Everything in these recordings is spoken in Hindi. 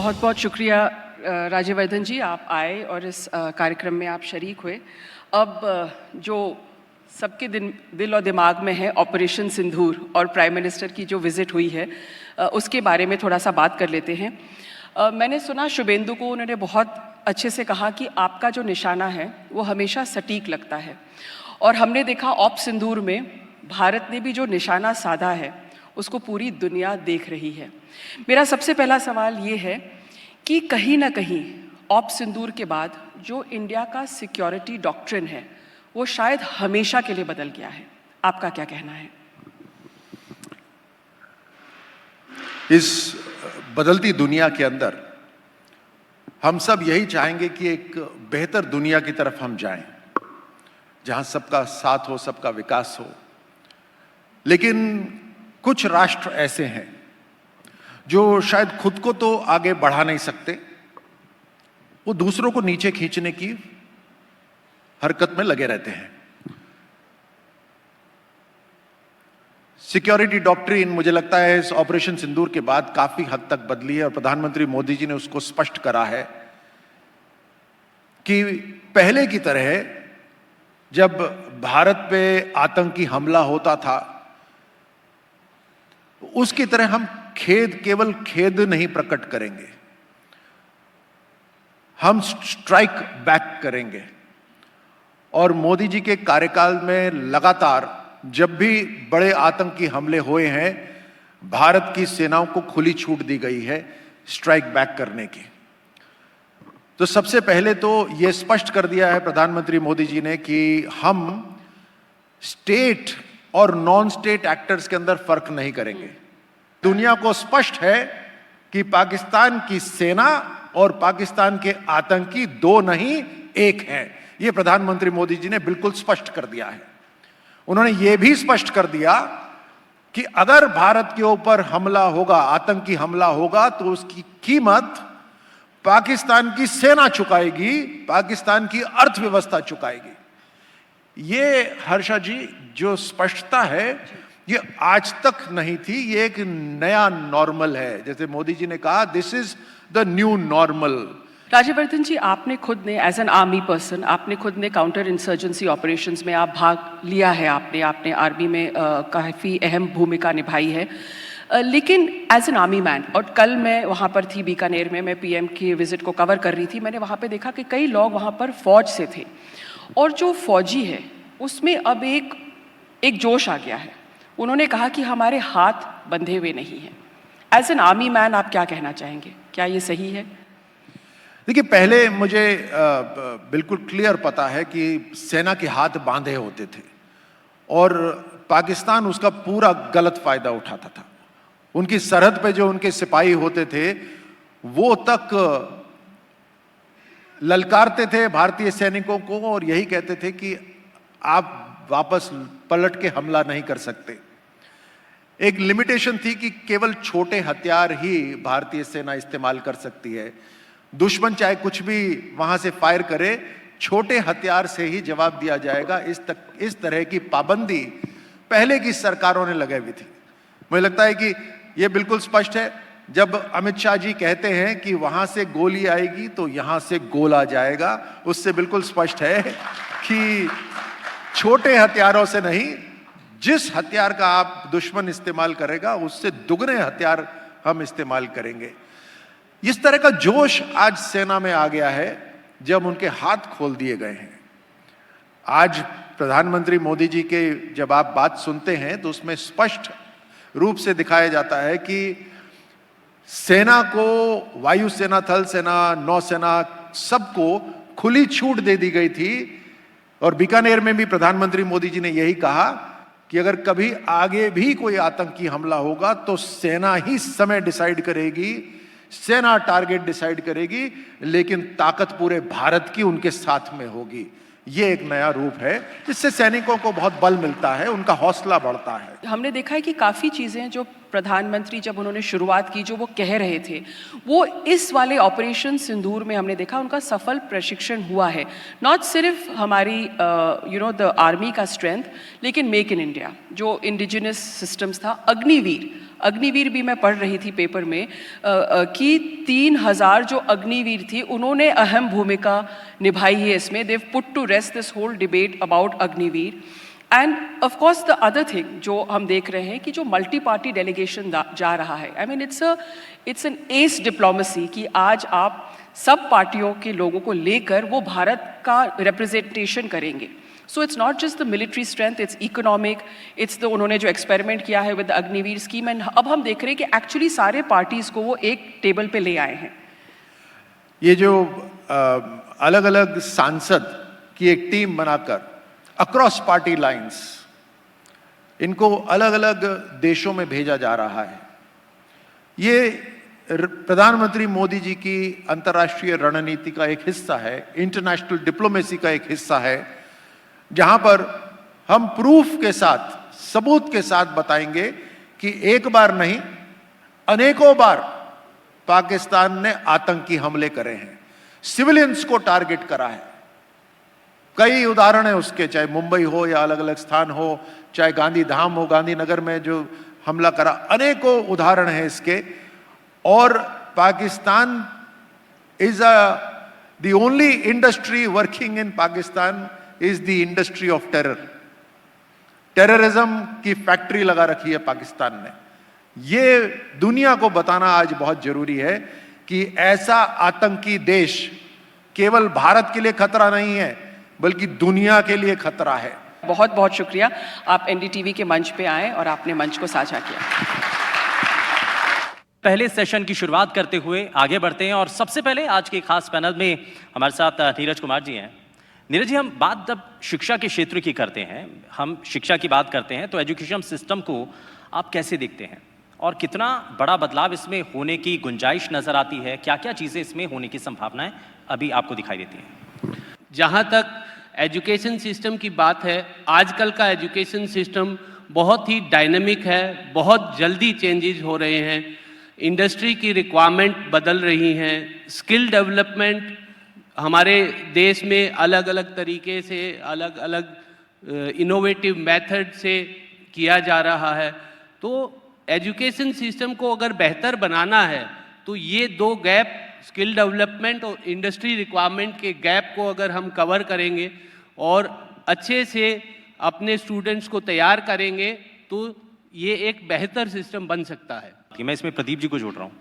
बहुत बहुत शुक्रिया राज्यवर्धन जी, आप आए और इस कार्यक्रम में आप शरीक हुए। अब जो सबके दिल और दिमाग में है ऑपरेशन सिंदूर और प्राइम मिनिस्टर की जो विज़िट हुई है, उसके बारे में थोड़ा सा बात कर लेते हैं। मैंने सुना शुभेंदु को उन्होंने बहुत अच्छे से कहा कि आपका जो निशाना है वो हमेशा सटीक लगता है, और हमने देखा ऑप सिंदूर में भारत ने भी जो निशाना साधा है उसको पूरी दुनिया देख रही है। मेरा सबसे पहला सवाल ये है कि कहीं ना कहीं ऑप सिंदूर के बाद जो इंडिया का सिक्योरिटी डॉक्ट्रिन है वो शायद हमेशा के लिए बदल गया है। आपका क्या कहना है? इस बदलती दुनिया के अंदर हम सब यही चाहेंगे कि एक बेहतर दुनिया की तरफ हम जाएं, जहां सबका साथ हो, सबका विकास हो। लेकिन कुछ राष्ट्र ऐसे हैं जो शायद खुद को तो आगे बढ़ा नहीं सकते, वो दूसरों को नीचे खींचने की हरकत में लगे रहते हैं। सिक्योरिटी डॉक्ट्रिन मुझे लगता है इस ऑपरेशन सिंदूर के बाद काफी हद तक बदली है, और प्रधानमंत्री मोदी जी ने उसको स्पष्ट करा है कि पहले की तरह जब भारत पे आतंकी हमला होता था उसकी तरह हम केवल खेद नहीं प्रकट करेंगे, हम स्ट्राइक बैक करेंगे। और मोदी जी के कार्यकाल में लगातार जब भी बड़े आतंकी हमले हुए हैं, भारत की सेनाओं को खुली छूट दी गई है स्ट्राइक बैक करने की। तो सबसे पहले तो यह स्पष्ट कर दिया है प्रधानमंत्री मोदी जी ने कि हम स्टेट और नॉन स्टेट एक्टर्स के अंदर फर्क नहीं करेंगे। दुनिया को स्पष्ट है कि पाकिस्तान की सेना और पाकिस्तान के आतंकी दो नहीं एक हैं। यह प्रधानमंत्री मोदी जी ने बिल्कुल स्पष्ट कर दिया है। उन्होंने यह भी स्पष्ट कर दिया कि अगर भारत के ऊपर हमला होगा, आतंकी हमला होगा, तो उसकी कीमत पाकिस्तान की सेना चुकाएगी, पाकिस्तान की अर्थव्यवस्था चुकाएगी। ये हर्षा जी जो स्पष्टता है ये आज तक नहीं थी, ये एक नया नॉर्मल है। जैसे मोदी जी ने कहा, this is the new normal. Rajyavardhan ji, आपने खुद ने एज एन आर्मी पर्सन, आपने खुद ने काउंटर इंसर्जेंसी ऑपरेशंस में आप भाग लिया है, आपने आर्मी में काफ़ी अहम भूमिका निभाई है। लेकिन एज एन आर्मी मैन, और कल मैं वहाँ पर थी बीकानेर में, मैं पीएम की विजिट को कवर कर रही थी, मैंने वहाँ पे देखा कि कई लोग वहाँ पर फौज से थे, और जो फौजी है उसमें अब एक जोश आ गया है। उन्होंने कहा कि हमारे हाथ बंधे हुए नहीं हैं। एज एन आर्मी मैन आप क्या कहना चाहेंगे, क्या ये सही है? देखिए, पहले मुझे बिल्कुल क्लियर पता है कि सेना के हाथ बांधे होते थे और पाकिस्तान उसका पूरा गलत फायदा उठाता था। उनकी सरहद पे जो उनके सिपाही होते थे वो तक ललकारते थे भारतीय सैनिकों को और यही कहते थे कि आप वापस पलट के हमला नहीं कर सकते। एक लिमिटेशन थी कि केवल छोटे हथियार ही भारतीय सेना इस्तेमाल कर सकती है। दुश्मन चाहे कुछ भी वहां से फायर करे, छोटे हथियार से ही जवाब दिया जाएगा। इस तरह की पाबंदी पहले की सरकारों ने लगाई हुई थी। मुझे लगता है कि यह बिल्कुल स्पष्ट है। जब अमित शाह जी कहते हैं कि वहां से गोली आएगी तो यहां से गोला जाएगा, उससे बिल्कुल स्पष्ट है कि छोटे हथियारों से नहीं, जिस हथियार का आप दुश्मन इस्तेमाल करेगा उससे दुगने हथियार हम इस्तेमाल करेंगे। इस तरह का जोश आज सेना में आ गया है जब उनके हाथ खोल दिए गए हैं। आज प्रधानमंत्री मोदी जी के जब आप बात सुनते हैं तो उसमें स्पष्ट रूप से दिखाया जाता है कि सेना को, वायुसेना, थल सेना, नौसेना, सबको खुली छूट दे दी गई थी। और बीकानेर में भी प्रधानमंत्री मोदी जी ने यही कहा कि अगर कभी आगे भी कोई आतंकी हमला होगा तो सेना ही समय डिसाइड करेगी, सेना टारगेट डिसाइड करेगी, लेकिन ताकत पूरे भारत की उनके साथ में होगी। ये एक नया रूप है जिससे सैनिकों को बहुत बल मिलता है, उनका हौसला बढ़ता है। हमने देखा है कि काफ़ी चीज़ें जो प्रधानमंत्री जब उन्होंने शुरुआत की, जो वो कह रहे थे, वो इस वाले ऑपरेशन सिंदूर में हमने देखा उनका सफल प्रशिक्षण हुआ है। नॉट सिर्फ हमारी द आर्मी का स्ट्रेंथ, लेकिन मेक इन इंडिया जो इंडिजिनस सिस्टम्स था, अग्निवीर भी मैं पढ़ रही थी पेपर में कि 3000 जो अग्निवीर थी उन्होंने अहम भूमिका निभाई है इसमें। They've put to rest this whole debate about Agniveer. And of course the other thing जो हम देख रहे हैं कि जो मल्टी पार्टी डेलीगेशन जा रहा है, I mean it's an S diplomacy कि आज आप सब पार्टियों के लोगों को लेकर वो भारत का रिप्रेजेंटेशन करेंगे। So it's not just the military strength, it's economic, it's the उन्होंने जो एक्सपेरिमेंट किया है with the Agniveer scheme. And अब हम देख रहे हैं कि एक्चुअली सारे पार्टीज को वो एक टेबल पे ले आए हैं। ये जो अलग अलग सांसद की एक टीम बनाकर अक्रॉस पार्टी लाइंस इनको अलग अलग देशों में भेजा जा रहा है, ये प्रधानमंत्री मोदी जी की अंतर्राष्ट्रीय रणनीति का एक हिस्सा है, इंटरनेशनल डिप्लोमेसी का एक हिस्सा है, जहां पर हम प्रूफ के साथ, सबूत के साथ बताएंगे कि एक बार नहीं अनेकों बार पाकिस्तान ने आतंकी हमले करे हैं, सिविलियंस को टारगेट करा है। कई उदाहरण है उसके, चाहे मुंबई हो या अलग अलग स्थान हो, चाहे गांधीधाम हो, गांधीनगर में जो हमला करा, अनेकों उदाहरण है इसके। और Pakistan is the only industry working in Pakistan is the industry of terror. Terrorism की फैक्ट्री लगा रखी है पाकिस्तान ने। ये दुनिया को बताना आज बहुत जरूरी है कि ऐसा आतंकी देश केवल भारत के लिए खतरा नहीं है, बल्कि दुनिया के लिए खतरा है। बहुत बहुत शुक्रिया, आप एनडीटीवी के मंच पे आए और आपने मंच को साझा किया। पहले सेशन की शुरुआत करते हुए आगे बढ़ते हैं और सबसे पहले आज के खास पैनल में हमारे साथ नीरज कुमार जी हैं। नीरज जी, हम बात जब शिक्षा के क्षेत्र की करते हैं, हम शिक्षा की बात करते हैं, तो एजुकेशन सिस्टम को आप कैसे देखते हैं और कितना बड़ा बदलाव इसमें होने की गुंजाइश नजर आती है? क्या क्या चीज़ें इसमें होने की संभावनाएं अभी आपको दिखाई देती हैं? जहाँ तक एजुकेशन सिस्टम की बात है, आजकल का एजुकेशन सिस्टम बहुत ही डायनामिक है, बहुत जल्दी चेंजेस हो रहे हैं, इंडस्ट्री की रिक्वायरमेंट बदल रही हैं, स्किल डेवलपमेंट हमारे देश में अलग अलग तरीके से, अलग अलग इनोवेटिव मेथड से किया जा रहा है। तो एजुकेशन सिस्टम को अगर बेहतर बनाना है तो ये दो गैप, स्किल डेवलपमेंट और इंडस्ट्री रिक्वायरमेंट के गैप को अगर हम कवर करेंगे और अच्छे से अपने स्टूडेंट्स को तैयार करेंगे तो ये एक बेहतर सिस्टम बन सकता है। मैं इसमें प्रदीप जी को जोड़ रहा हूँ।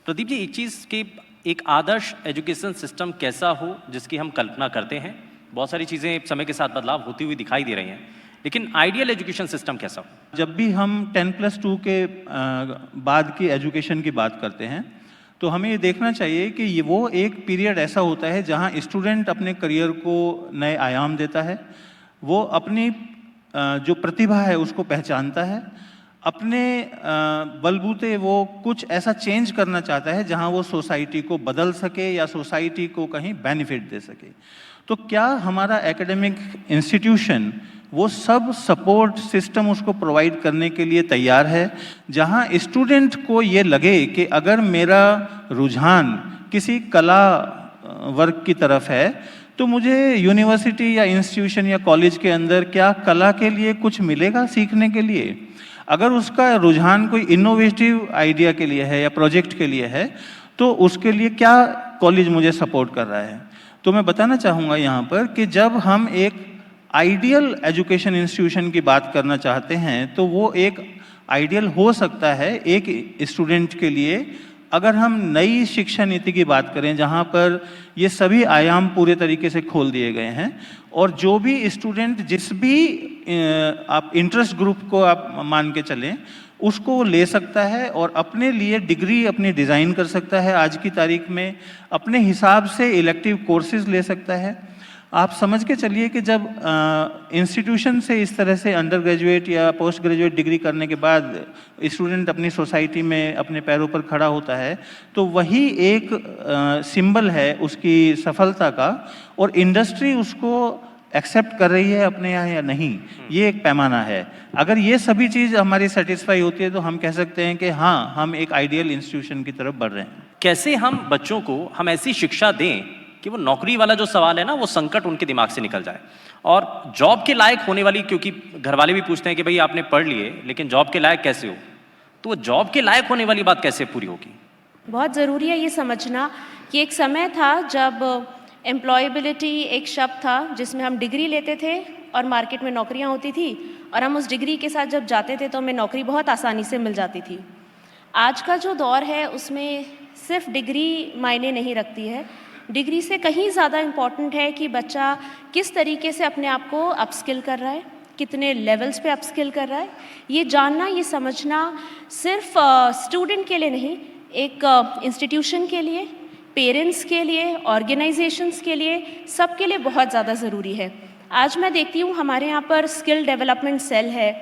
प्रदीप जी, एक चीज़ की, एक आदर्श एजुकेशन सिस्टम कैसा हो जिसकी हम कल्पना करते हैं? बहुत सारी चीज़ें समय के साथ बदलाव होती हुई दिखाई दे रही हैं, लेकिन आइडियल एजुकेशन सिस्टम कैसा हो? जब भी हम 10+2 के बाद की एजुकेशन की बात करते हैं तो हमें ये देखना चाहिए कि ये वो एक पीरियड ऐसा होता है जहाँ स्टूडेंट अपने करियर को नए आयाम देता है, वो अपनी जो प्रतिभा है उसको पहचानता है, अपने बलबूते वो कुछ ऐसा चेंज करना चाहता है जहाँ वो सोसाइटी को बदल सके या सोसाइटी को कहीं बेनिफिट दे सके। तो क्या हमारा एकेडमिक इंस्टीट्यूशन वो सब सपोर्ट सिस्टम उसको प्रोवाइड करने के लिए तैयार है, जहाँ स्टूडेंट को ये लगे कि अगर मेरा रुझान किसी कला वर्ग की तरफ है तो मुझे यूनिवर्सिटी या इंस्टीट्यूशन या कॉलेज के अंदर क्या कला के लिए कुछ मिलेगा सीखने के लिए? अगर उसका रुझान कोई इनोवेटिव आइडिया के लिए है या प्रोजेक्ट के लिए है तो उसके लिए क्या कॉलेज मुझे सपोर्ट कर रहा है? तो मैं बताना चाहूँगा यहाँ पर कि जब हम एक आइडियल एजुकेशन इंस्टीट्यूशन की बात करना चाहते हैं तो वो एक आइडियल हो सकता है एक स्टूडेंट के लिए अगर हम नई शिक्षा नीति की बात करें जहाँ पर ये सभी आयाम पूरे तरीके से खोल दिए गए हैं और जो भी स्टूडेंट जिस भी आप इंटरेस्ट ग्रुप को आप मान के चलें उसको ले सकता है और अपने लिए डिग्री अपनी डिज़ाइन कर सकता है, आज की तारीख में अपने हिसाब से इलेक्टिव कोर्सेज ले सकता है। आप समझ के चलिए कि जब इंस्टीट्यूशन से इस तरह से अंडर ग्रेजुएट या पोस्ट ग्रेजुएट डिग्री करने के बाद स्टूडेंट अपनी सोसाइटी में अपने पैरों पर खड़ा होता है तो वही एक सिंबल है उसकी सफलता का और इंडस्ट्री उसको एक्सेप्ट कर रही है अपने यहाँ या नहीं, ये एक पैमाना है। अगर ये सभी चीज़ हमारी सेटिस्फाई होती है तो हम कह सकते हैं कि हाँ, हम एक आइडियल इंस्टीट्यूशन की तरफ बढ़ रहे हैं। कैसे हम बच्चों को हम ऐसी शिक्षा दें कि वो नौकरी वाला जो सवाल है ना, वो संकट उनके दिमाग से निकल जाए, और जॉब के लायक होने वाली, क्योंकि घर वाले भी पूछते हैं कि भाई आपने पढ़ लिए लेकिन जॉब के लायक कैसे हो, तो वो जॉब के लायक होने वाली बात कैसे पूरी होगी? बहुत ज़रूरी है ये समझना कि एक समय था जब एम्प्लॉयबिलिटी एक शब्द था जिसमें हम डिग्री लेते थे और मार्केट में नौकरियां होती थी, और हम उस डिग्री के साथ जब जाते थे तो हमें नौकरी बहुत आसानी से मिल जाती थी। आज का जो दौर है उसमें सिर्फ डिग्री मायने नहीं रखती है, डिग्री से कहीं ज़्यादा इम्पॉर्टेंट है कि बच्चा किस तरीके से अपने आप को अपस्किल कर रहा है, कितने लेवल्स पे अपस्किल कर रहा है। ये जानना, ये समझना सिर्फ स्टूडेंट के लिए नहीं, एक इंस्टीट्यूशन के लिए, पेरेंट्स के लिए, ऑर्गेनाइजेशंस के लिए, सब के लिए बहुत ज़्यादा ज़रूरी है। आज मैं देखती हूँ हमारे यहाँ पर स्किल डेवलपमेंट सेल है,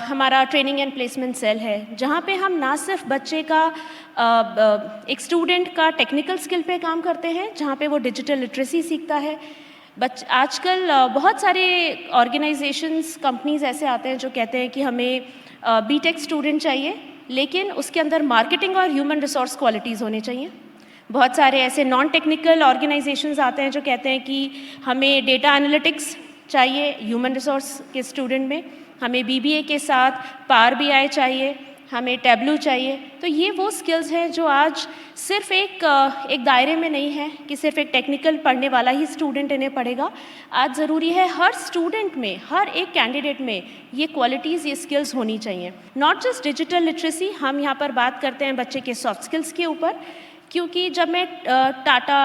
हमारा ट्रेनिंग एंड प्लेसमेंट सेल है, जहाँ पे हम ना सिर्फ बच्चे का एक स्टूडेंट का टेक्निकल स्किल पे काम करते हैं, जहाँ पे वो डिजिटल लिटरेसी सीखता है। आजकल बहुत सारे ऑर्गेनाइजेशंस, कंपनीज ऐसे आते हैं जो कहते हैं कि हमें बीटेक स्टूडेंट चाहिए, लेकिन उसके अंदर मार्केटिंग और ह्यूमन रिसोर्स क्वालिटीज़ होने चाहिए। बहुत सारे ऐसे नॉन टेक्निकल ऑर्गेनाइजेशंस आते हैं जो कहते हैं कि हमें डेटा एनालिटिक्स चाहिए ह्यूमन रिसोर्स के स्टूडेंट में, हमें बीबीए के साथ पावर बीआई चाहिए, हमें टैब्लू चाहिए। तो ये वो स्किल्स हैं जो आज सिर्फ एक दायरे में नहीं है कि सिर्फ एक टेक्निकल पढ़ने वाला ही स्टूडेंट इन्हें पढ़ेगा। आज ज़रूरी है हर स्टूडेंट में, हर एक कैंडिडेट में ये क्वालिटीज़, ये स्किल्स होनी चाहिए। नॉट जस्ट डिजिटल लिटरेसी, हम यहाँ पर बात करते हैं बच्चे के सॉफ्ट स्किल्स के ऊपर, क्योंकि जब मैं टाटा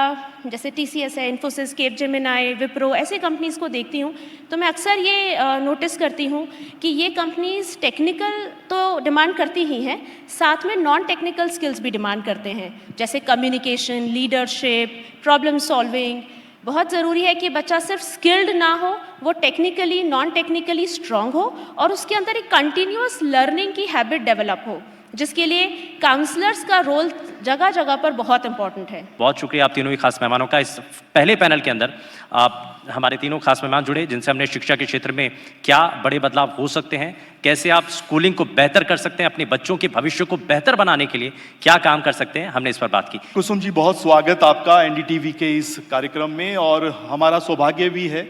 जैसे TCS है, इन्फोसिस, कैपजेमिनी, विप्रो ऐसे कंपनीज़ को देखती हूँ तो मैं अक्सर ये नोटिस करती हूँ कि ये कंपनीज़ टेक्निकल तो डिमांड करती ही हैं, साथ में नॉन टेक्निकल स्किल्स भी डिमांड करते हैं, जैसे कम्युनिकेशन, लीडरशिप, प्रॉब्लम सॉल्विंग। बहुत ज़रूरी है कि बच्चा सिर्फ स्किल्ड ना हो, वो टेक्निकली, नॉन टेक्निकली स्ट्रॉन्ग हो और उसके अंदर एक कंटिन्यूअस लर्निंग की हैबिट डेवलप हो, जिसके लिए काउंसलर्स का रोल जगह जगह पर बहुत इंपॉर्टेंट है। बहुत शुक्रिया आप तीनों ही खास मेहमानों का। इस पहले पैनल के अंदर आप हमारे तीनों खास मेहमान जुड़े, जिनसे हमने शिक्षा के क्षेत्र में क्या बड़े बदलाव हो सकते हैं, कैसे आप स्कूलिंग को बेहतर कर सकते हैं, अपने बच्चों के भविष्य को बेहतर बनाने के लिए क्या काम कर सकते हैं, हमने इस पर बात की। कुसुम जी, बहुत स्वागत आपका NDTV के इस कार्यक्रम में। और हमारा सौभाग्य भी है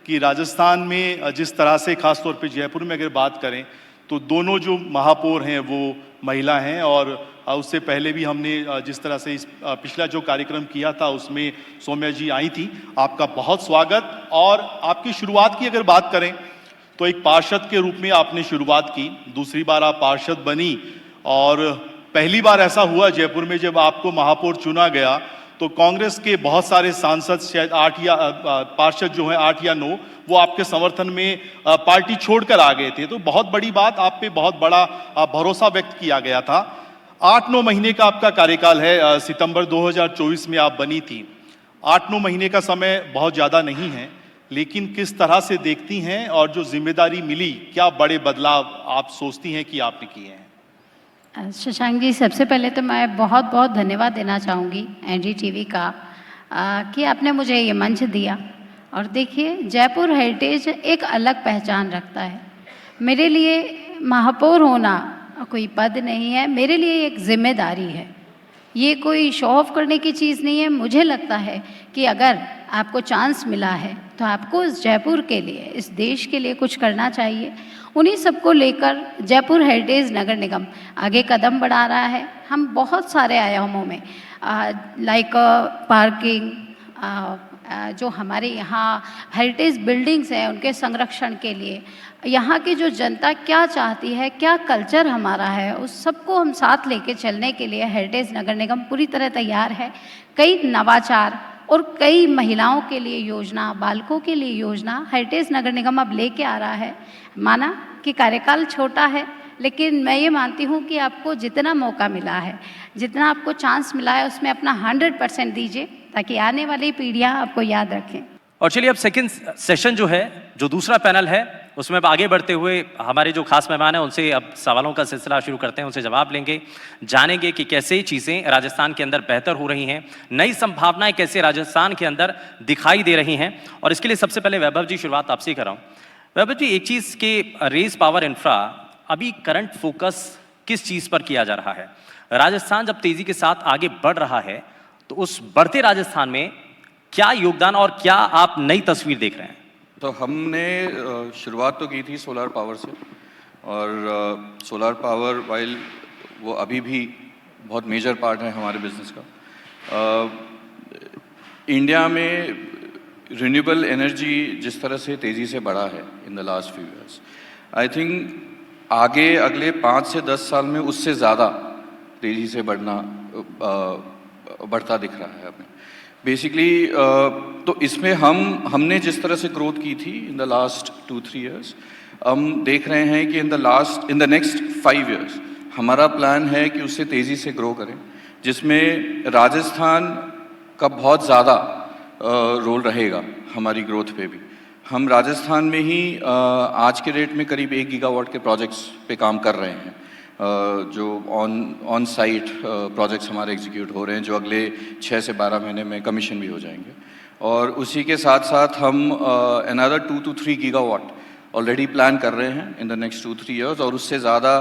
कि राजस्थान में जिस तरह से, खासतौर पर जयपुर में अगर बात करें, तो दोनों जो महापौर हैं वो महिला हैं, और उससे पहले भी हमने जिस तरह से इस पिछला जो कार्यक्रम किया था उसमें सौम्या जी आई थी। आपका बहुत स्वागत। और आपकी शुरुआत की अगर बात करें तो एक पार्षद के रूप में आपने शुरुआत की, दूसरी बार आप पार्षद बनी, और पहली बार ऐसा हुआ जयपुर में जब आपको महापौर चुना गया तो कांग्रेस के बहुत सारे सांसद, शायद 8 या पार्षद जो हैं 8 या 9, वो आपके समर्थन में पार्टी छोड़कर आ गए थे। तो बहुत बड़ी बात, आप पे बहुत बड़ा भरोसा व्यक्त किया गया था। 8-9 महीने का आपका कार्यकाल है, सितंबर 2024 में आप बनी थी। 8-9 महीने का समय बहुत ज़्यादा नहीं है, लेकिन किस तरह से देखती हैं, और जो जिम्मेदारी मिली, क्या बड़े बदलाव आप सोचती हैं कि आपने किए हैं? शशांक जी, सबसे पहले तो मैं बहुत बहुत धन्यवाद देना चाहूँगी NDTV का कि आपने मुझे ये मंच दिया। और देखिए, जयपुर हेरिटेज एक अलग पहचान रखता है। मेरे लिए महापौर होना कोई पद नहीं है, मेरे लिए एक जिम्मेदारी है। ये कोई शो ऑफ करने की चीज़ नहीं है। मुझे लगता है कि अगर आपको चांस मिला है तो आपको इस जयपुर के लिए, इस देश के लिए कुछ करना चाहिए। उन्हीं सबको लेकर जयपुर हेरिटेज नगर निगम आगे कदम बढ़ा रहा है। हम बहुत सारे आयामों में लाइक पार्किंग, जो हमारे यहाँ हेरिटेज बिल्डिंग्स हैं उनके संरक्षण के लिए, यहाँ की जो जनता क्या चाहती है, क्या कल्चर हमारा है, उस सबको हम साथ लेके चलने के लिए हेरिटेज नगर निगम पूरी तरह तैयार है। कई नवाचार और कई महिलाओं के लिए योजना, बालकों के लिए योजना हेरिटेज नगर निगम अब लेके आ रहा है। माना कि कार्यकाल छोटा है, लेकिन मैं ये मानती हूँ कि आपको जितना मौका मिला है, जितना आपको चांस मिला है, उसमें अपना 100% दीजिए, ताकि आने वाली पीढ़ियाँ आपको याद रखें। और चलिए अब सेकंड सेशन जो है, जो दूसरा पैनल है, उसमें अब आगे बढ़ते हुए हमारे जो खास मेहमान हैं उनसे अब सवालों का सिलसिला शुरू करते हैं, उनसे जवाब लेंगे, जानेंगे कि कैसे चीज़ें राजस्थान के अंदर बेहतर हो रही हैं, नई संभावनाएं कैसे राजस्थान के अंदर दिखाई दे रही हैं। और इसके लिए सबसे पहले वैभव जी शुरुआत आपसे ही कर रहा हूँ। वैभव जी, एक चीज़ के रेस पावर इंफ्रा अभी करंट फोकस किस चीज़ पर किया जा रहा है? राजस्थान जब तेज़ी के साथ आगे बढ़ रहा है तो उस बढ़ते राजस्थान में क्या योगदान और क्या आप नई तस्वीर देख रहे हैं? तो हमने शुरुआत तो की थी सोलर पावर से, और सोलर पावर वाइल वो अभी भी बहुत मेजर पार्ट है हमारे बिजनेस का। इंडिया में रिन्यूएबल एनर्जी जिस तरह से तेज़ी से बढ़ा है in the last few years, I think आगे अगले 5 से 10 साल में उससे ज़्यादा तेज़ी से बढ़ता दिख रहा है हमें बेसिकली। तो इसमें हमने जिस तरह से ग्रोथ की थी इन द लास्ट 2-3 ईयर्स, हम देख रहे हैं कि इन द नेक्स्ट 5 ईयर्स हमारा प्लान है कि उससे तेज़ी से ग्रो करें, जिसमें राजस्थान का बहुत ज़्यादा रोल रहेगा हमारी ग्रोथ पे भी। हम राजस्थान में ही आज के डेट में करीब 1 गीगावाट के प्रोजेक्ट्स पे काम कर रहे हैं, जो ऑन साइट प्रोजेक्ट्स हमारे एग्जीक्यूट हो रहे हैं, जो अगले 6 से 12 महीने में कमीशन भी हो जाएंगे। और उसी के साथ साथ हम another 2 to 3 gigawatt already plan कर रहे हैं इन द नेक्स्ट 2-3 ईयर्स, और उससे ज़्यादा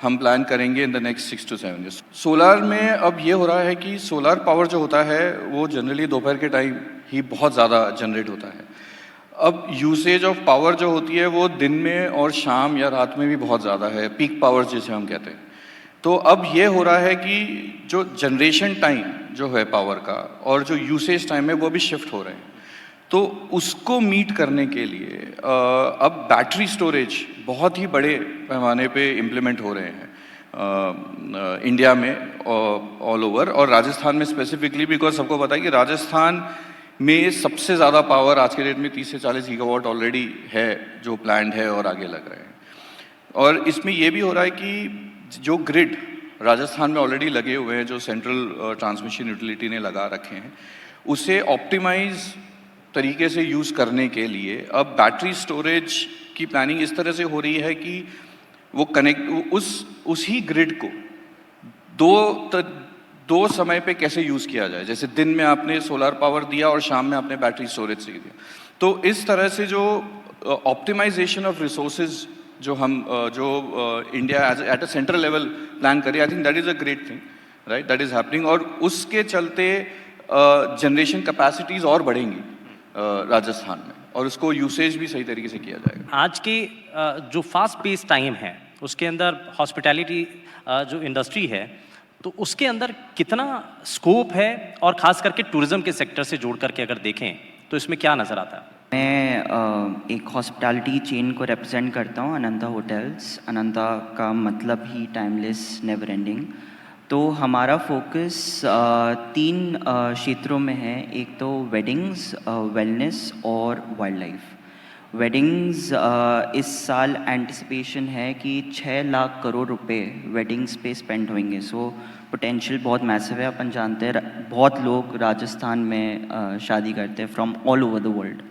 हम प्लान करेंगे in the next 6 to 7 years. Solar में अब ये हो रहा है कि सोलर पावर जो होता है वो जनरली दोपहर के टाइम ही बहुत ज़्यादा जनरेट होता है। अब यूसेज ऑफ पावर जो होती है वो दिन में और शाम या रात में भी बहुत ज़्यादा है, पीक पावर जिसे हम कहते हैं। तो अब ये हो रहा है कि जो जनरेशन टाइम जो है पावर का और जो यूसेज टाइम है वो भी शिफ्ट हो रहे हैं। तो उसको मीट करने के लिए अब बैटरी स्टोरेज बहुत ही बड़े पैमाने पे इम्प्लीमेंट हो रहे हैं इंडिया में ऑल ओवर, और राजस्थान में स्पेसिफिकली, बिकॉज सबको पता है कि राजस्थान में सबसे ज़्यादा पावर आज के डेट में 30 से 40 गीगावाट ऑलरेडी है जो प्लान्ड है और आगे लग रहे हैं। और इसमें ये भी हो रहा है कि जो ग्रिड राजस्थान में ऑलरेडी लगे हुए हैं, जो सेंट्रल ट्रांसमिशन यूटिलिटी ने लगा रखे हैं, उसे ऑप्टिमाइज तरीके से यूज़ करने के लिए अब बैटरी स्टोरेज की प्लानिंग इस तरह से हो रही है कि वो उसी ग्रिड को दो समय पे कैसे यूज़ किया जाए। जैसे दिन में आपने सोलर पावर दिया और शाम में आपने बैटरी स्टोरेज से दिया, तो इस तरह से जो ऑप्टिमाइजेशन ऑफ रिसोर्सेज जो India at a central level plan करे, I think that is a great thing, right, that is happening. और उसके चलते जनरेशन कैपेसिटीज़ और बढ़ेंगी राजस्थान में, और उसको यूसेज भी सही तरीके से किया जाएगा। आज के जो फास्ट पेस टाइम है उसके अंदर हॉस्पिटैलिटी जो इंडस्ट्री है, तो उसके अंदर कितना स्कोप है, और ख़ास करके टूरिज़्म के सेक्टर से जोड़ करके अगर देखें तो इसमें क्या नज़र आता है? मैं एक हॉस्पिटैलिटी चेन को रिप्रेजेंट करता हूँ, अनंता होटल्स। अनंता का मतलब ही टाइमलेस, नेवर एंडिंग। तो हमारा फोकस 3 क्षेत्रों में है। एक तो वेडिंग्स, वेलनेस और वाइल्ड लाइफ। वेडिंग्स इस साल एंटिसिपेशन है कि 6 लाख करोड़ रुपए वेडिंग्स पे स्पेंड होंगे। सो पोटेंशियल बहुत मैसिव है। अपन जानते हैं बहुत लोग राजस्थान में शादी करते हैं from all over the world.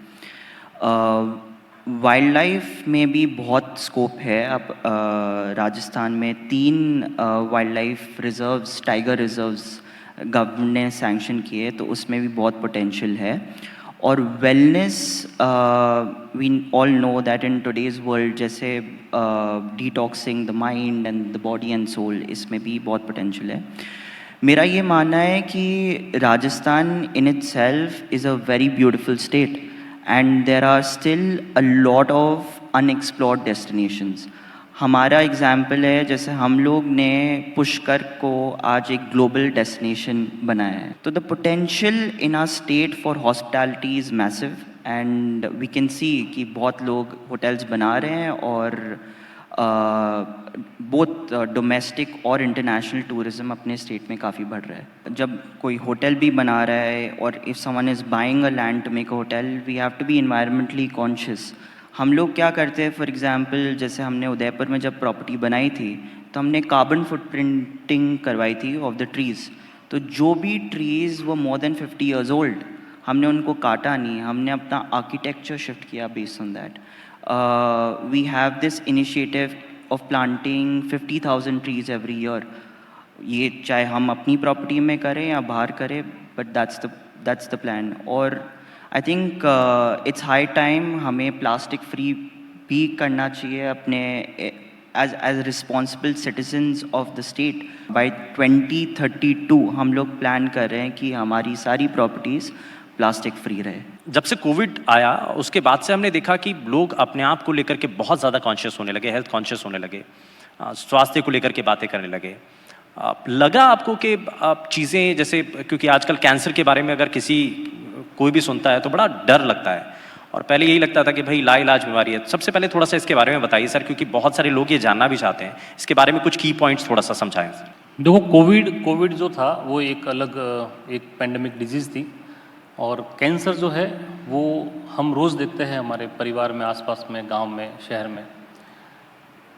Wild life में भी बहुत स्कोप है। अब राजस्थान में 3 wild life reserves, tiger reserves government ने सैंक्शन किए, तो उसमें भी बहुत पोटेंशियल है। और wellness, we all know that in today's world, जैसे detoxing the mind and the body and soul, इसमें भी बहुत पोटेंशियल है। मेरा ये मानना है कि Rajasthan in itself is a very beautiful state and there are still a lot of unexplored destinations. हमारा एग्जाम्पल है, जैसे हम लोग ने पुष्कर को आज एक ग्लोबल डेस्टिनेशन बनाया है। तो the potential in our state for hospitality is massive and we can see कि बहुत लोग होटल्स बना रहे हैं, और बोथ डोमेस्टिक और इंटरनेशनल टूरिज्म अपने स्टेट में काफ़ी बढ़ रहा है। जब कोई होटल भी बना रहा है, और if someone is buying a land to make a hotel, we have to be environmentally conscious. हम लोग क्या करते हैं, फॉर एग्जांपल जैसे हमने उदयपुर में जब प्रॉपर्टी बनाई थी, तो हमने कार्बन फुटप्रिंटिंग करवाई थी ऑफ द ट्रीज़। तो जो भी ट्रीज़ वो मोर देन 50 ईयर्स ओल्ड, हमने उनको काटा नहीं, हमने अपना आर्किटेक्चर शिफ्ट किया based on that. we have this initiative of planting 50,000 trees every year. ये चाहे हम अपनी प्रॉपर्टी में करें या बाहर करें, बट दैट्स द प्लान. और I think it's high time हमें प्लास्टिक फ्री भी करना चाहिए अपने as responsible citizens of the state. By 2032 हम लोग प्लान कर रहे हैं कि हमारी सारी प्रॉपर्टीज़ प्लास्टिक फ्री रहे. जब से कोविड आया उसके बाद से हमने देखा कि लोग अपने आप को लेकर के बहुत ज़्यादा कॉन्शियस होने लगे, हेल्थ कॉन्शियस होने लगे, स्वास्थ्य को लेकर के बातें करने लगे. लगा आपको कि चीज़ें जैसे, क्योंकि आजकल कैंसर के बारे में अगर कोई भी सुनता है तो बड़ा डर लगता है, और पहले यही लगता था कि भाई लाइलाज बीमारी है. सबसे पहले थोड़ा सा इसके बारे में बताइए सर, क्योंकि बहुत सारे लोग ये जानना भी चाहते हैं. इसके बारे में कुछ की पॉइंट्स थोड़ा सा समझाएं सर. देखो, कोविड जो था वो एक अलग एक पेंडेमिक डिजीज़ थी, और कैंसर जो है वो हम रोज़ देखते हैं हमारे परिवार में, आसपास में, गांव में, शहर में.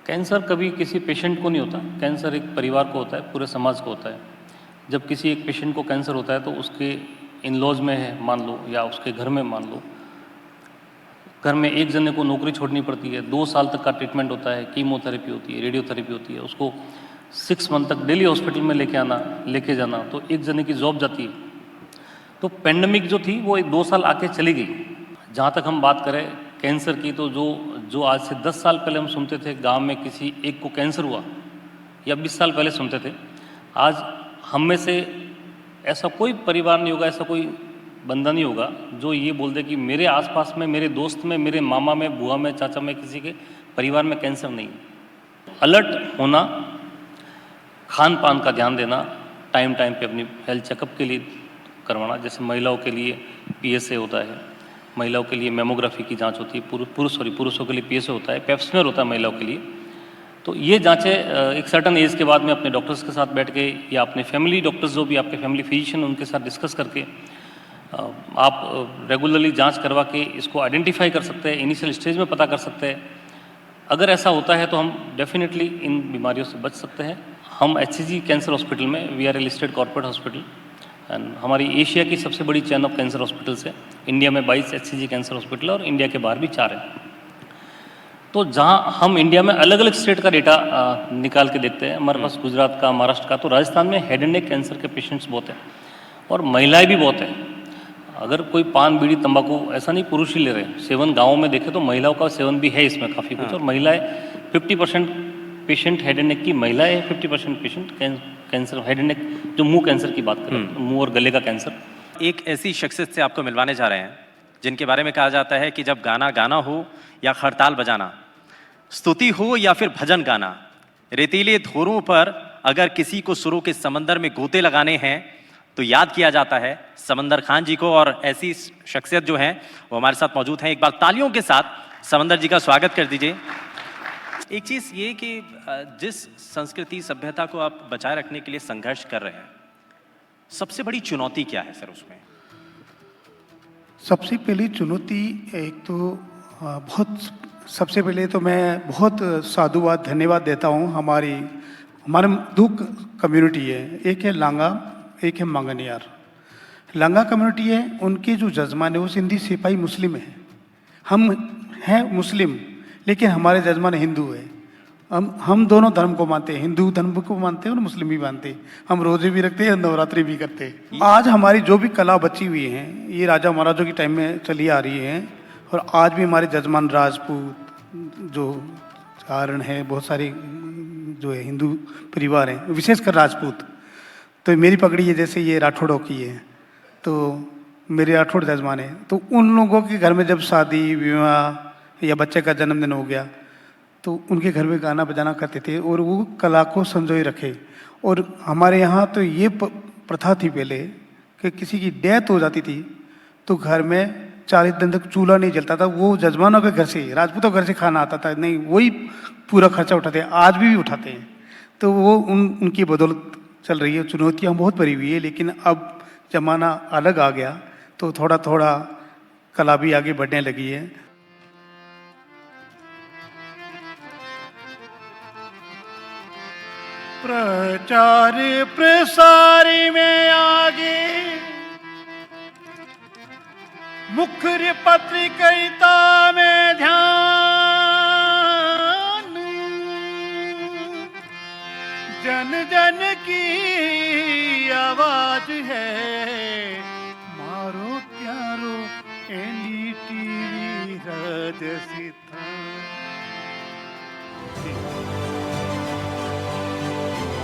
कैंसर कभी किसी पेशेंट को नहीं होता, कैंसर एक परिवार को होता है, पूरे समाज को होता है. जब किसी एक पेशेंट को कैंसर होता है तो उसके इन लॉज में है मान लो, या उसके घर में मान लो, घर में एक जने को नौकरी छोड़नी पड़ती है, 2 साल तक का ट्रीटमेंट होता है, कीमोथेरेपी होती है, रेडियोथेरेपी होती है, उसको 6 मंथ तक डेली हॉस्पिटल में लेके जाना, तो एक जने की जॉब जाती है. तो पेंडेमिक जो थी वो 2 साल आके चली गई. जहाँ तक हम बात करें कैंसर की, तो जो आज से 10 साल पहले हम सुनते थे गांव में किसी एक को कैंसर हुआ, या 20 साल पहले सुनते थे, आज हम में से ऐसा कोई परिवार नहीं होगा, ऐसा कोई बंदा नहीं होगा जो ये बोल दे कि मेरे आसपास में, मेरे दोस्त में, मेरे मामा में, बुआ में, चाचा में, किसी के परिवार में कैंसर नहीं. अलर्ट होना, खान पान का ध्यान देना, टाइम पे अपनी हेल्थ चेकअप के लिए करवाना. जैसे महिलाओं के लिए PSA होता है, महिलाओं के लिए मेमोग्राफी की जांच होती है, पुरुषों के लिए PSA होता है, पेप्समेयर होता है महिलाओं के लिए. तो ये जांचें एक सर्टन एज के बाद में अपने डॉक्टर्स के साथ बैठ के, या अपने फैमिली डॉक्टर्स जो भी आपके फैमिली फिजिशियन उनके साथ डिस्कस करके आप रेगुलरली जांच करवा के इसको आइडेंटिफाई कर सकते हैं, इनिशियल स्टेज में पता कर सकते हैं. अगर ऐसा होता है तो हम डेफिनेटली इन बीमारियों से बच सकते हैं. हम HCG कैंसर हॉस्पिटल में, we are a listed corporate hospital, and हमारी एशिया की सबसे बड़ी चेन ऑफ कैंसर हॉस्पिटल्स है. इंडिया में 22 HCG कैंसर हॉस्पिटल और इंडिया के बाहर भी 4 हैं. तो जहाँ हम इंडिया में अलग अलग स्टेट का डेटा निकाल के देखते हैं, हमारे पास गुजरात का, महाराष्ट्र का, तो राजस्थान में हेड एंड नेक कैंसर के पेशेंट्स बहुत हैं, और महिलाएं भी बहुत हैं. अगर कोई पान, बीड़ी, तंबाकू, ऐसा नहीं पुरुष ही ले रहे हैं, सेवन गाँव में देखें तो महिलाओं का सेवन भी है इसमें काफ़ी कुछ. और महिलाएं 50% पेशेंट हेड एंड नेक की महिलाएं हैं, 50% patient cancer head and neck, जो मुंह कैंसर की बात करें, मुंह और गले का कैंसर. एक ऐसी शख्सियत से आपको मिलवाने जा रहे हैं जिनके बारे में कहा जाता है कि जब गाना हो या खड़ताल बजाना, स्तुति हो या फिर भजन गाना, रेतीले धोरों पर अगर किसी को सुरों के समंदर में गोते लगाने हैं तो याद किया जाता है समंदर खान जी को. और ऐसी शख्सियत जो हैं वो हमारे साथ मौजूद हैं. एक बार तालियों के साथ समंदर जी का स्वागत कर दीजिए. एक चीज़ ये कि जिस संस्कृति, सभ्यता को आप बचाए रखने के लिए संघर्ष कर रहे हैं, सबसे बड़ी चुनौती क्या है सर उसमें? सबसे पहली चुनौती एक तो सबसे पहले तो मैं बहुत साधुवाद, धन्यवाद देता हूँ. हमारे 2 कम्युनिटी है, एक है लांगा, एक है मंगनियार. लांगा कम्युनिटी है, उनके जो जजमान है वो सिंधी सिपाही मुस्लिम है. हम हैं मुस्लिम, लेकिन हमारे जजमान हिंदू है. हम दोनों धर्म को मानते हैं, हिंदू धर्म को मानते हैं और मुस्लिम भी मानते हैं. हम रोजे भी रखते हैं, नवरात्रि भी करते हैं. आज हमारी जो भी कला बची हुई है, ये राजा महाराजों के टाइम में चली आ रही है, और आज भी हमारे जजमान राजपूत जो कारण है, बहुत सारे जो है हिंदू परिवार हैं, विशेषकर राजपूत. तो मेरी पगड़ी है, जैसे ये राठौड़ों की है, तो मेरे राठौड़ जजमान है. तो उन लोगों के घर में जब शादी, विवाह या बच्चे का जन्मदिन हो गया तो उनके घर में गाना बजाना करते थे, और वो कला को संजोए रखे. और हमारे यहाँ तो ये प्रथा थी पहले कि किसी की डेथ हो जाती थी तो घर में 40 दिन तक चूल्हा नहीं जलता था. वो जजमानों के घर से, राजपूतों के घर से खाना आता था, नहीं वही पूरा खर्चा उठाते हैं, आज भी उठाते हैं. तो वो उनकी बदौलत चल रही है. चुनौतियाँ बहुत भरी हुई है, लेकिन अब जमाना अलग आ गया तो थोड़ा थोड़ा कला भी आगे बढ़ने लगी है. प्रचार प्रसार में आगे, मुखर पत्रिका में ध्यान, की आवाज है, मारो प्यारो एनडीटीवी राजस्थान।